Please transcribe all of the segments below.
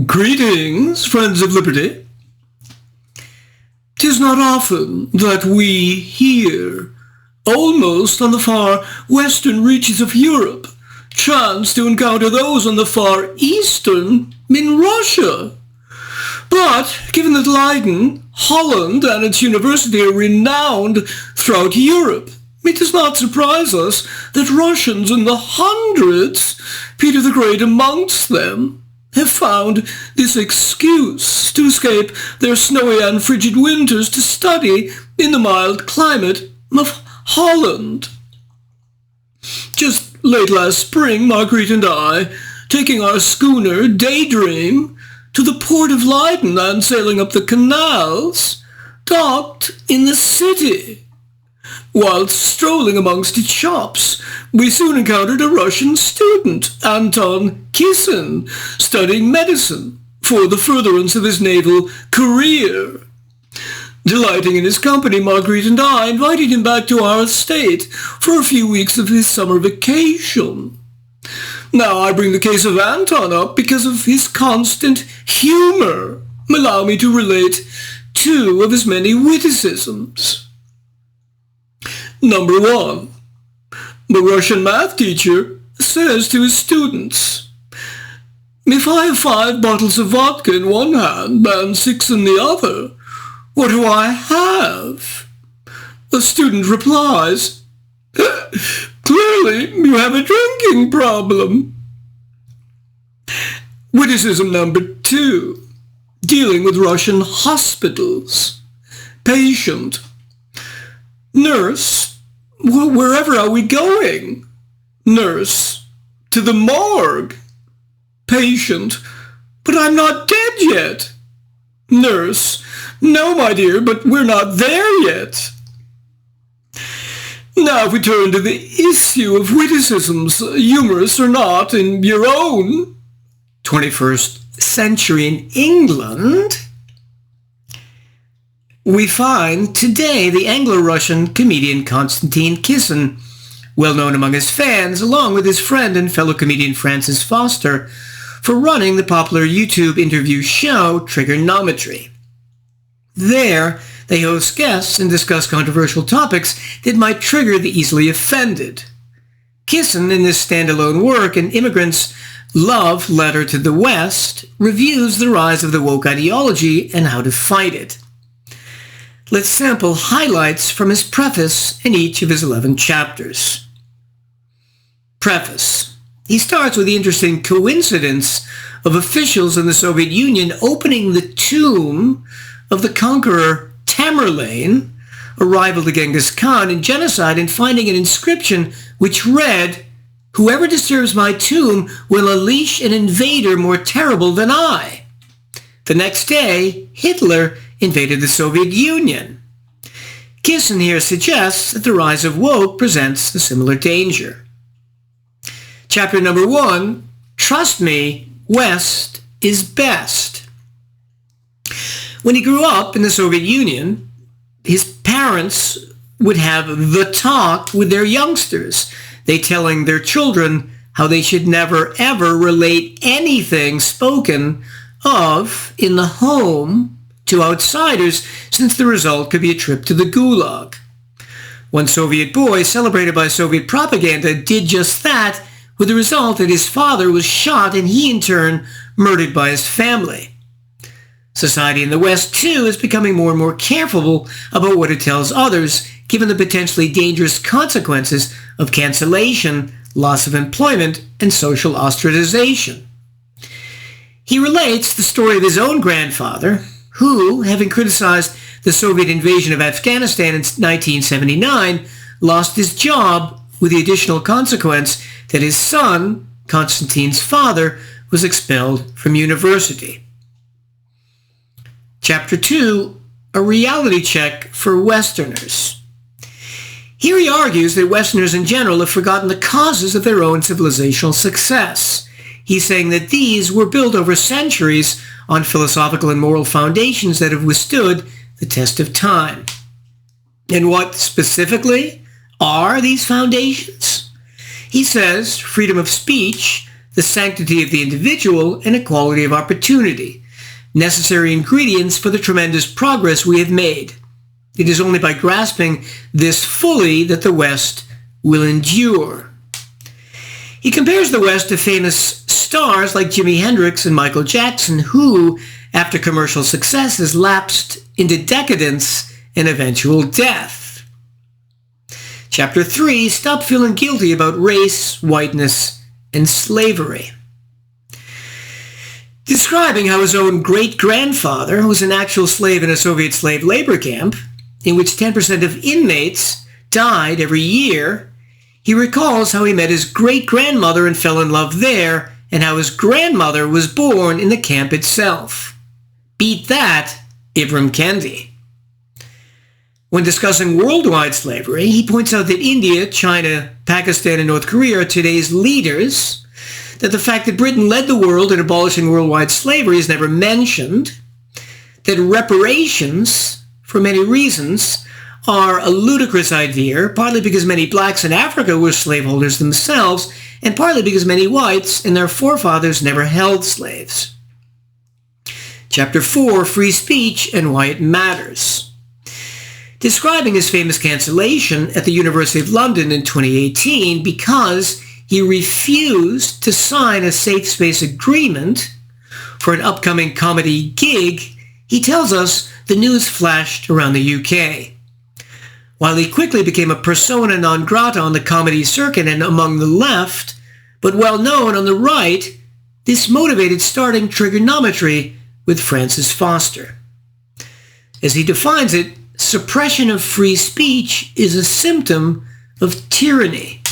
Greetings, friends of liberty. 'Tis not often that we here, almost on the far western reaches of Europe, chance to encounter those on the far eastern in Russia. But given that Leyden, Holland, and its university are renowned throughout Europe, it does not surprise us that Russians in the hundreds, Peter the Great amongst them, have found this excuse to escape their snowy and frigid winters to study in the mild climate of Holland. Just late last spring, Marguerite and I, taking our schooner Daydream to the port of Leyden and sailing up the canals, docked in the city. Whilst strolling amongst its shops, we soon encountered a Russian student, Konstantin Kisin, studying medicine for the furtherance of his naval career. Delighting in his company, Marguerite and I invited him back to our estate for a few weeks of his summer vacation. Now I bring the case of Anton up because of his constant humor. Allow me to relate two of his many witticisms. Number 1. The Russian math teacher says to his students, "If I have 5 bottles of vodka in one hand and 6 in the other, what do I have?" The student replies, "Clearly you have a drinking problem." Witticism number 2. Dealing with Russian hospitals. Patient: "Nurse, wherever are we going?" Nurse: "To the morgue." Patient: "But I'm not dead yet." Nurse: "No, my dear, but we're not there yet." Now if we turn to the issue of witticisms, humorous or not, in your own 21st century in England, we find today the Anglo-Russian comedian Konstantin Kisin, well known among his fans, along with his friend and fellow comedian Francis Foster, for running the popular YouTube interview show Triggernometry. There, they host guests and discuss controversial topics that might trigger the easily offended. Kisin, in this standalone work, An Immigrant's Love Letter to the West, reviews the rise of the woke ideology and how to fight it. Let's sample highlights from his preface in each of his 11 chapters. Preface. He starts with the interesting coincidence of officials in the Soviet Union opening the tomb of the conqueror Tamerlane, a rival to Genghis Khan in genocide, and finding an inscription which read, "Whoever disturbs my tomb will unleash an invader more terrible than I." The next day, Hitler invaded the Soviet Union. Kisin here suggests that the rise of woke presents a similar danger. Chapter number 1, Trust Me, West is Best. When he grew up in the Soviet Union, his parents would have the talk with their youngsters, they telling their children how they should never ever relate anything spoken of in the home to outsiders, since the result could be a trip to the Gulag. One Soviet boy, celebrated by Soviet propaganda, did just that, with the result that his father was shot and he in turn murdered by his family. Society in the West, too, is becoming more and more careful about what it tells others, given the potentially dangerous consequences of cancellation, loss of employment, and social ostracization. He relates the story of his own grandfather, who, having criticized the Soviet invasion of Afghanistan in 1979, lost his job with the additional consequence that his son, Konstantin's father, was expelled from university. Chapter 2, A Reality Check for Westerners. Here he argues that Westerners in general have forgotten the causes of their own civilizational success. He's saying that these were built over centuries on philosophical and moral foundations that have withstood the test of time. And what specifically are these foundations? He says freedom of speech, the sanctity of the individual, and equality of opportunity, necessary ingredients for the tremendous progress we have made. It is only by grasping this fully that the West will endure. He compares the West to famous stars like Jimi Hendrix and Michael Jackson, who, after commercial successes, lapsed into decadence and eventual death. Chapter 3, Stop Feeling Guilty About Race, Whiteness, and Slavery. Describing how his own great-grandfather, who was an actual slave in a Soviet slave labor camp, in which 10% of inmates died every year, he recalls how he met his great-grandmother and fell in love there, and how his grandmother was born in the camp itself. Beat that, Ibram Kendi. When discussing worldwide slavery, he points out that India, China, Pakistan, and North Korea are today's leaders, that the fact that Britain led the world in abolishing worldwide slavery is never mentioned, that reparations, for many reasons, are a ludicrous idea, partly because many blacks in Africa were slaveholders themselves, and partly because many whites and their forefathers never held slaves. Chapter 4, Free Speech and Why It Matters. Describing his famous cancellation at the University of London in 2018 because he refused to sign a safe space agreement for an upcoming comedy gig, he tells us the news flashed around the UK. While he quickly became a persona non grata on the comedy circuit and among the left, but well known on the right, this motivated starting Triggernometry with Francis Foster. As he defines it, suppression of free speech is a symptom of tyranny.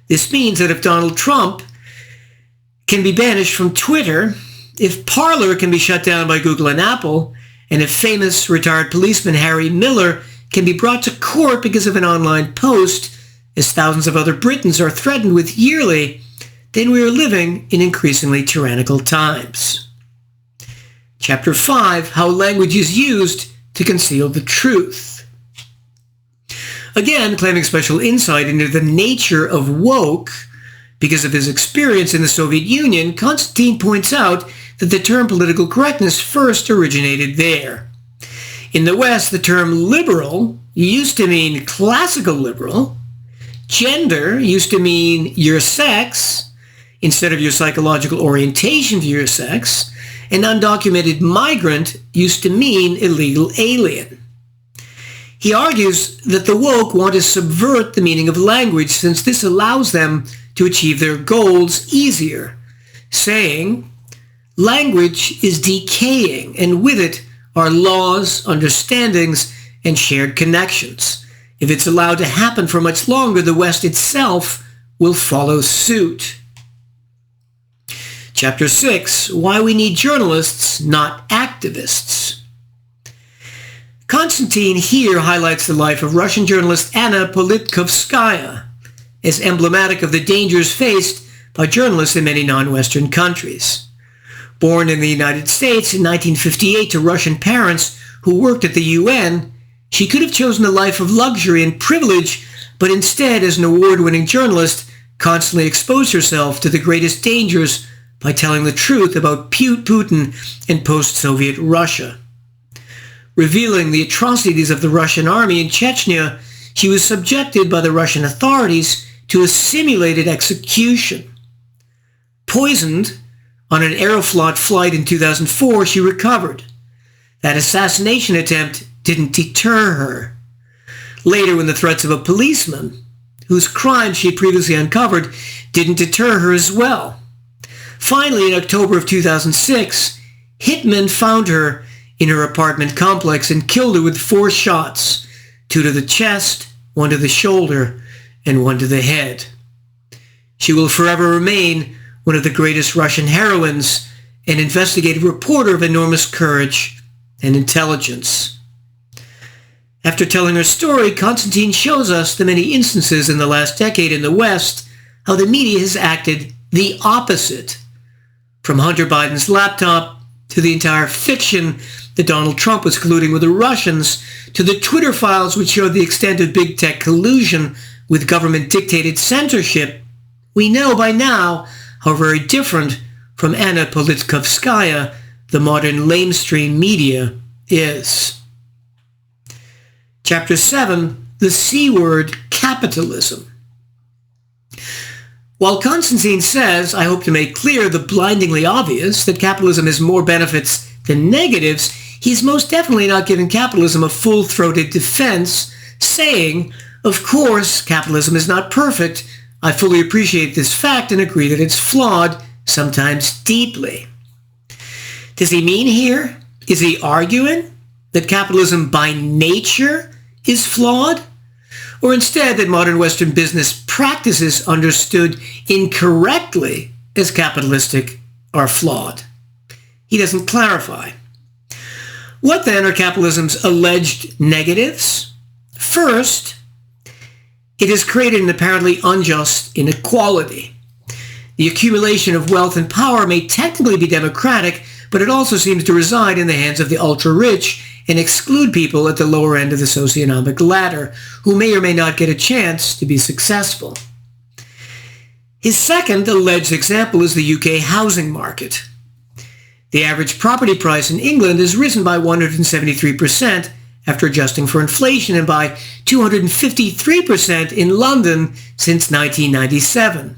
This means that if Donald Trump can be banished from Twitter, if Parler can be shut down by Google and Apple, and if famous retired policeman Harry Miller can be brought to court because of an online post, as thousands of other Britons are threatened with yearly, then we are living in increasingly tyrannical times. Chapter 5, How Language is Used to Conceal the Truth. Again, claiming special insight into the nature of woke, because of his experience in the Soviet Union, Konstantin points out that the term political correctness first originated there. In the West, the term liberal used to mean classical liberal, gender used to mean your sex instead of your psychological orientation to your sex, and undocumented migrant used to mean illegal alien. He argues that the woke want to subvert the meaning of language since this allows them to achieve their goals easier, saying, language is decaying, and with it are laws, understandings, and shared connections. If it's allowed to happen for much longer, the West itself will follow suit. Chapter 6, Why We Need Journalists, Not Activists. Konstantin here highlights the life of Russian journalist Anna Politkovskaya as emblematic of the dangers faced by journalists in many non-Western countries. Born in the United States in 1958 to Russian parents who worked at the UN, she could have chosen a life of luxury and privilege, but instead, as an award-winning journalist, constantly exposed herself to the greatest dangers by telling the truth about Putin and post-Soviet Russia. Revealing the atrocities of the Russian army in Chechnya, she was subjected by the Russian authorities to a simulated execution. Poisoned on an Aeroflot flight in 2004, she recovered. That assassination attempt didn't deter her. Later, when the threats of a policeman, whose crime she previously uncovered, didn't deter her as well. Finally, in October of 2006, hitmen found her in her apartment complex and killed her with 4 shots, 2 to the chest, 1 to the shoulder, and 1 to the head. She will forever remain one of the greatest Russian heroines, an investigative reporter of enormous courage and intelligence. After telling her story, Konstantin shows us the many instances in the last decade in the West how the media has acted the opposite, from Hunter Biden's laptop to the entire fiction that Donald Trump was colluding with the Russians, to the Twitter files which showed the extent of big tech collusion with government-dictated censorship. We know by now however very different from Anna Politkovskaya, the modern lamestream media is. Chapter 7, the C word, capitalism. While Konstantin says, I hope to make clear the blindingly obvious that capitalism has more benefits than negatives, he's most definitely not giving capitalism a full-throated defense, saying, of course, capitalism is not perfect. I fully appreciate this fact and agree that it's flawed, sometimes deeply. Does he mean here? Is he arguing that capitalism by nature is flawed? Or instead that modern Western business practices understood incorrectly as capitalistic are flawed? He doesn't clarify. What then are capitalism's alleged negatives? First, it has created an apparently unjust inequality. The accumulation of wealth and power may technically be democratic, but it also seems to reside in the hands of the ultra-rich and exclude people at the lower end of the socioeconomic ladder, who may or may not get a chance to be successful. His second alleged example is the UK housing market. The average property price in England has risen by 173% after adjusting for inflation and by 253% in London since 1997.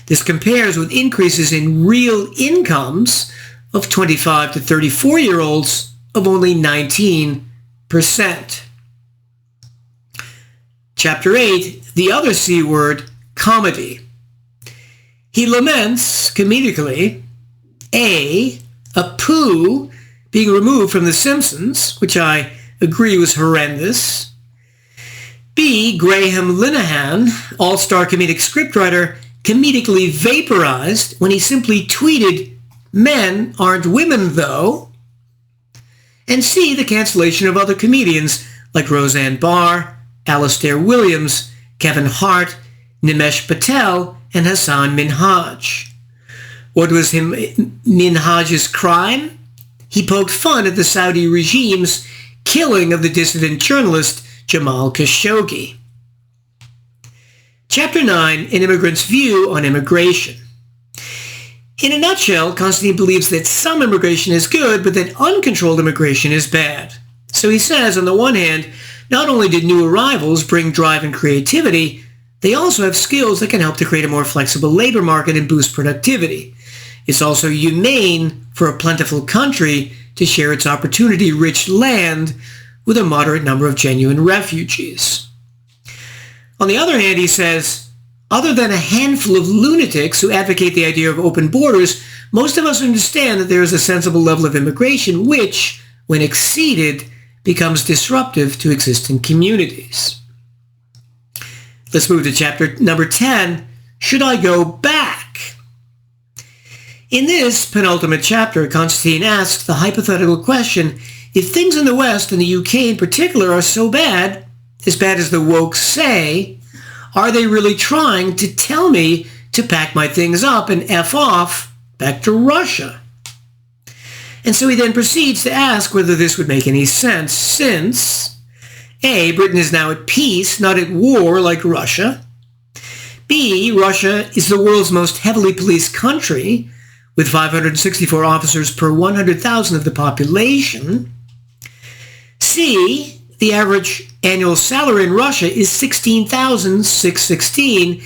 This compares with increases in real incomes of 25 to 34-year-olds of only 19%. Chapter 8, the other C word, comedy. He laments, comedically, A, Apu being removed from The Simpsons, which I agree was horrendous. B, Graham Linehan, all-star comedic scriptwriter, comedically vaporized when he simply tweeted, "Men aren't women, though." And C, the cancellation of other comedians like Roseanne Barr, Alastair Williams, Kevin Hart, Nimesh Patel, and Hassan Minhaj. What was Minhaj's crime? He poked fun at the Saudi regime's killing of the dissident journalist Jamal Khashoggi. Chapter 9, An Immigrant's View on Immigration. In a nutshell, Konstantin believes that some immigration is good, but that uncontrolled immigration is bad. So he says, on the one hand, not only did new arrivals bring drive and creativity, they also have skills that can help to create a more flexible labor market and boost productivity. It's also humane for a plentiful country to share its opportunity-rich land with a moderate number of genuine refugees. On the other hand, he says, other than a handful of lunatics who advocate the idea of open borders, most of us understand that there is a sensible level of immigration which, when exceeded, becomes disruptive to existing communities. Let's move to chapter number 10, Should I Go Back? In this penultimate chapter, Konstantin asks the hypothetical question, if things in the West and the UK in particular are so bad as the woke say, are they really trying to tell me to pack my things up and F off back to Russia? And so he then proceeds to ask whether this would make any sense, since A, Britain is now at peace, not at war like Russia. B, Russia is the world's most heavily policed country, with 564 officers per 100,000 of the population. C, the average annual salary in Russia is $16,616.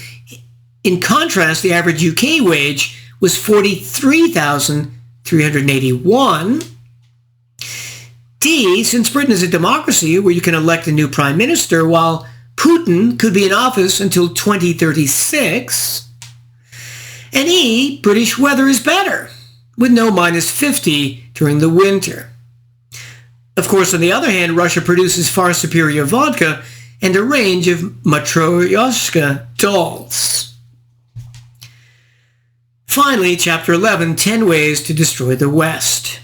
In contrast, the average UK wage was $43,381. D, since Britain is a democracy where you can elect a new prime minister, while Putin could be in office until 2036. And E, British weather is better, with no minus 50 during the winter. Of course, on the other hand, Russia produces far superior vodka and a range of Matryoshka dolls. Finally, chapter 11, 10 Ways to Destroy the West.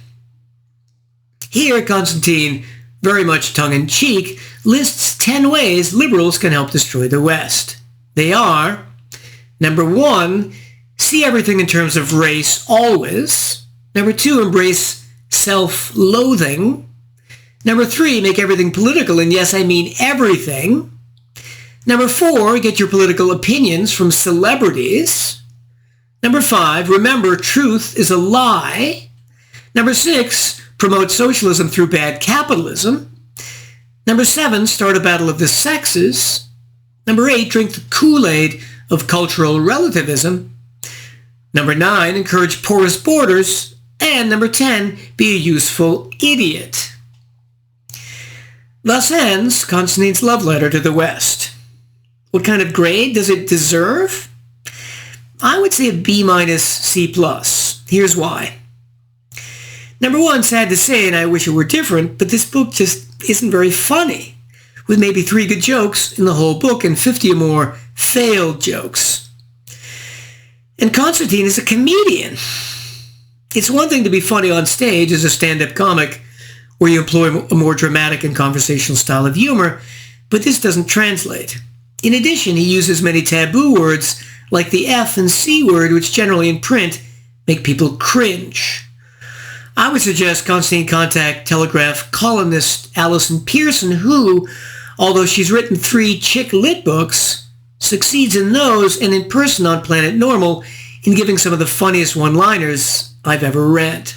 Here, Konstantin, very much tongue-in-cheek, lists 10 ways liberals can help destroy the West. They are, number 1, see everything in terms of race always. Number 2, embrace self-loathing. Number 3, make everything political, and yes, I mean everything. Number 4, get your political opinions from celebrities. Number 5, remember truth is a lie. Number 6, promote socialism through bad capitalism. Number 7, start a battle of the sexes. Number 8, drink the Kool-Aid of cultural relativism. Number 9, encourage porous borders. And number 10, be a useful idiot. Thus ends Konstantin's love letter to the West. What kind of grade does it deserve? I would say a B-C+. Here's why. Number 1, sad to say, and I wish it were different, but this book just isn't very funny, with maybe 3 good jokes in the whole book and 50 or more failed jokes. And Konstantin is a comedian. It's one thing to be funny on stage as a stand-up comic, where you employ a more dramatic and conversational style of humor, but this doesn't translate. In addition, he uses many taboo words like the F and C word, which generally in print make people cringe. I would suggest Konstantin contact Telegraph columnist Alison Pearson, who, although she's written 3 chick lit books, succeeds in those and in person on Planet Normal in giving some of the funniest one-liners I've ever read.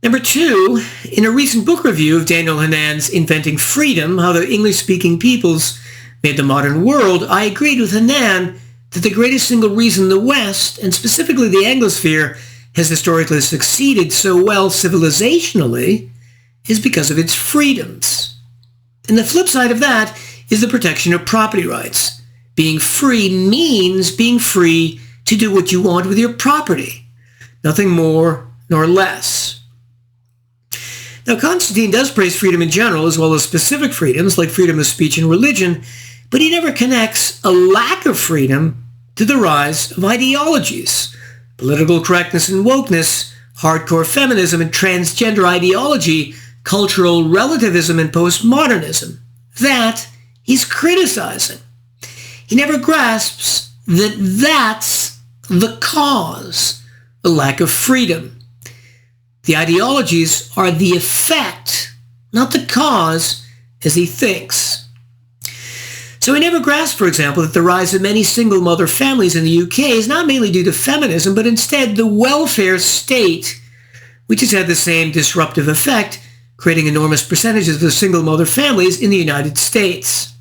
Number 2, in a recent book review of Daniel Hanan's Inventing Freedom, How the English-Speaking Peoples Made the Modern World, I agreed with Hanan that the greatest single reason the West, and specifically the Anglosphere, has historically succeeded so well civilizationally is because of its freedoms. And the flip side of that is the protection of property rights. Being free means being free to do what you want with your property. Nothing more nor less. Now, Konstantin does praise freedom in general, as well as specific freedoms like freedom of speech and religion, but he never connects a lack of freedom to the rise of ideologies. Political correctness and wokeness, hardcore feminism and transgender ideology, cultural relativism and postmodernism. That he's criticizing. He never grasps that that's the cause, the lack of freedom. The ideologies are the effect, not the cause, as he thinks. So he never grasped, for example, that the rise of many single-mother families in the UK is not mainly due to feminism, but instead the welfare state, which has had the same disruptive effect, creating enormous percentages of single-mother families in the United States.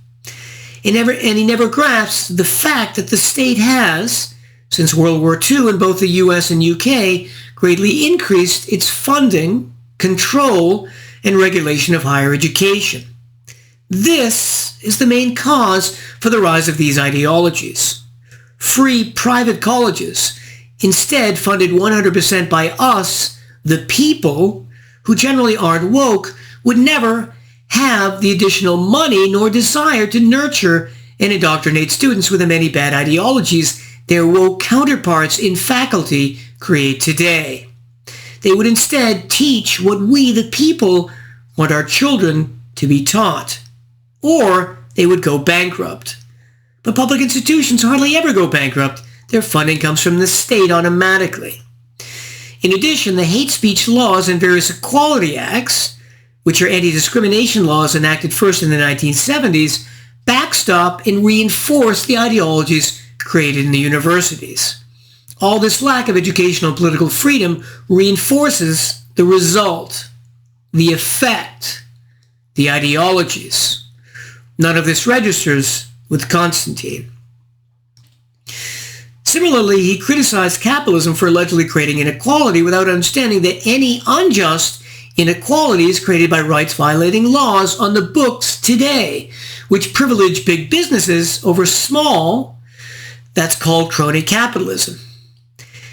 He never grasps the fact that the state has, since World War II in both the US and UK, greatly increased its funding, control, and regulation of higher education. This is the main cause for the rise of these ideologies. Free private colleges, instead funded 100% by us, the people, who generally aren't woke, would never have the additional money nor desire to nurture and indoctrinate students with the many bad ideologies their woke counterparts in faculty create today. They would instead teach what we, the people, want our children to be taught. Or they would go bankrupt. But public institutions hardly ever go bankrupt. Their funding comes from the state automatically. In addition, the hate speech laws and various equality acts, which are anti-discrimination laws enacted first in the 1970s, backstop and reinforce the ideologies created in the universities. All this lack of educational and political freedom reinforces the result, the effect, the ideologies. None of this registers with Konstantin. Similarly, he criticized capitalism for allegedly creating inequality without understanding that any unjust inequality is created by rights-violating laws on the books today, which privilege big businesses over small. That's called crony capitalism.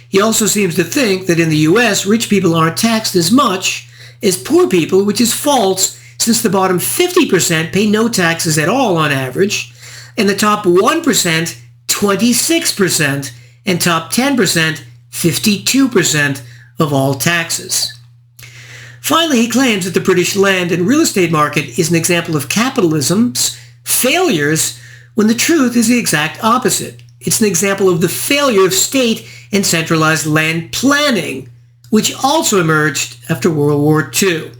He also seems to think that in the US, rich people aren't taxed as much as poor people, which is false, since the bottom 50% pay no taxes at all on average, and the top 1%, 26%, and top 10%, 52% of all taxes. Finally, he claims that the British land and real estate market is an example of capitalism's failures, when the truth is the exact opposite. It's an example of the failure of state and centralized land planning, which also emerged after World War II,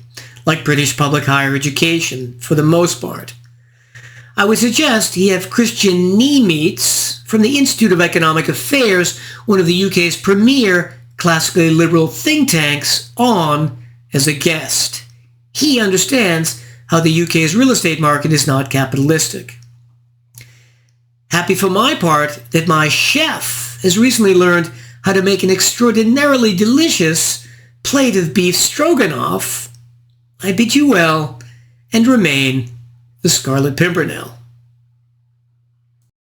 like British public higher education, for the most part. I would suggest he have Christian Niemeets from the Institute of Economic Affairs, one of the UK's premier classically liberal think tanks, on as a guest. He understands how the UK's real estate market is not capitalistic. Happy for my part that my chef has recently learned how to make an extraordinarily delicious plate of beef stroganoff. I bid you well, and remain the Scarlet Pimpernel.